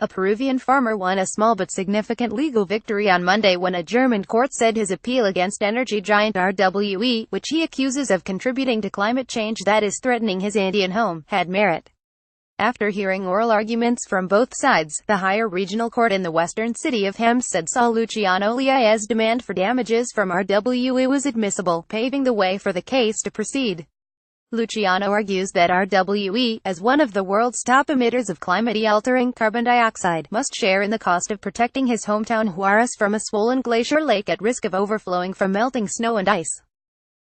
A Peruvian farmer won a small but significant legal victory on Monday when a German court said his appeal against energy giant RWE, which he accuses of contributing to climate change that is threatening his Andean home, had merit. After hearing oral arguments from both sides, the higher regional court in the western city of Hamm said Saul Luciano Lliuya's demand for damages from RWE was admissible, paving the way for the case to proceed. Luciano argues that RWE, as one of the world's top emitters of climate-altering carbon dioxide, must share in the cost of protecting his hometown Huaraz from a swollen glacier lake at risk of overflowing from melting snow and ice.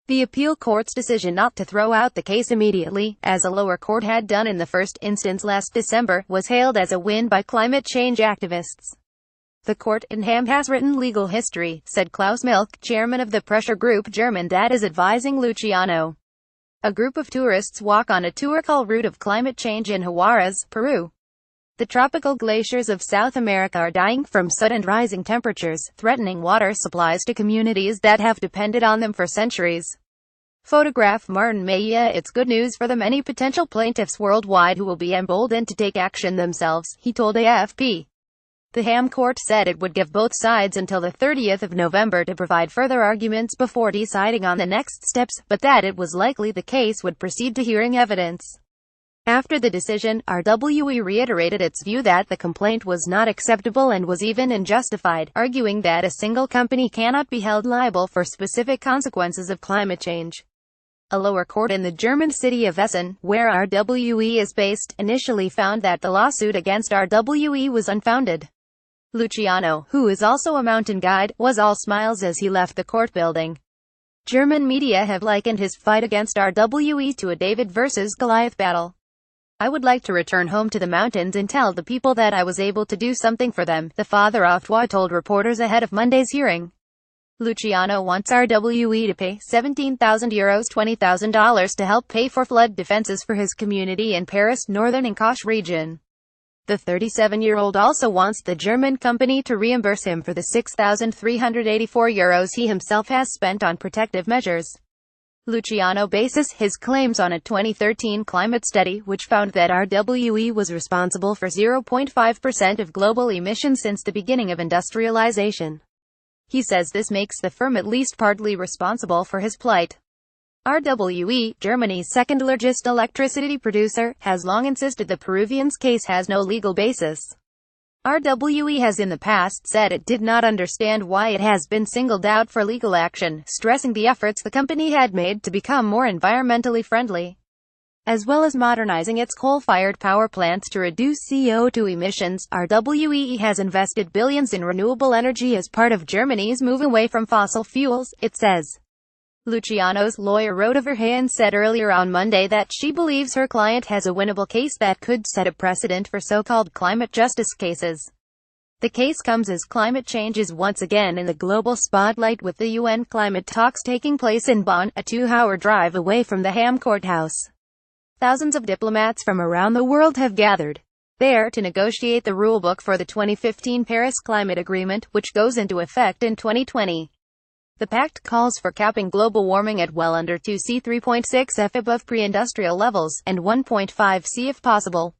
The appeal court's decision not to throw out the case immediately, as a lower court had done in the first instance last December, was hailed as a win by climate change activists. The court in Hamm has written legal history, said Klaus Milk, chairman of the pressure group German that is advising Luciano. A group of tourists walk on a tour-call route of climate change in Huaraz, Peru. The tropical glaciers of South America are dying from sudden rising temperatures, threatening water supplies to communities that have depended on them for centuries. Photograph Martin Mejia. It's good news for the many potential plaintiffs worldwide who will be emboldened to take action themselves, he told AFP. The Hamm court said it would give both sides until the 30th of November to provide further arguments before deciding on the next steps, but that it was likely the case would proceed to hearing evidence. After the decision, RWE reiterated its view that the complaint was not acceptable and was even unjustified, arguing that a single company cannot be held liable for specific consequences of climate change. A lower court in the German city of Essen, where RWE is based, initially found that the lawsuit against RWE was unfounded. Luciano, who is also a mountain guide, was all smiles as he left the court building. German media have likened his fight against RWE to a David versus Goliath battle. I would like to return home to the mountains and tell the people that I was able to do something for them, the father of Twa told reporters ahead of Monday's hearing. Luciano wants RWE to pay €17,000 $20,000 to help pay for flood defenses for his community in Paris' northern Ancash region. The 37-year-old also wants the German company to reimburse him for the €6,384 he himself has spent on protective measures. Luciano bases his claims on a 2013 climate study which found that RWE was responsible for 0.5% of global emissions since the beginning of industrialization. He says this makes the firm at least partly responsible for his plight. RWE, Germany's second-largest electricity producer, has long insisted the Peruvian's case has no legal basis. RWE has in the past said it did not understand why it has been singled out for legal action, stressing the efforts the company had made to become more environmentally friendly, as well as modernizing its coal-fired power plants to reduce CO2 emissions. RWE has invested billions in renewable energy as part of Germany's move away from fossil fuels, it says. Luciano's lawyer Rhoda Verheyen said earlier on Monday that she believes her client has a winnable case that could set a precedent for so-called climate justice cases. The case comes as climate change is once again in the global spotlight, with the UN climate talks taking place in Bonn, a 2-hour drive away from the Hamm courthouse. Thousands of diplomats from around the world have gathered there to negotiate the rulebook for the 2015 Paris Climate Agreement, which goes into effect in 2020. The pact calls for capping global warming at well under 2°C, 3.6 F above pre-industrial levels, and 1.5°C if possible.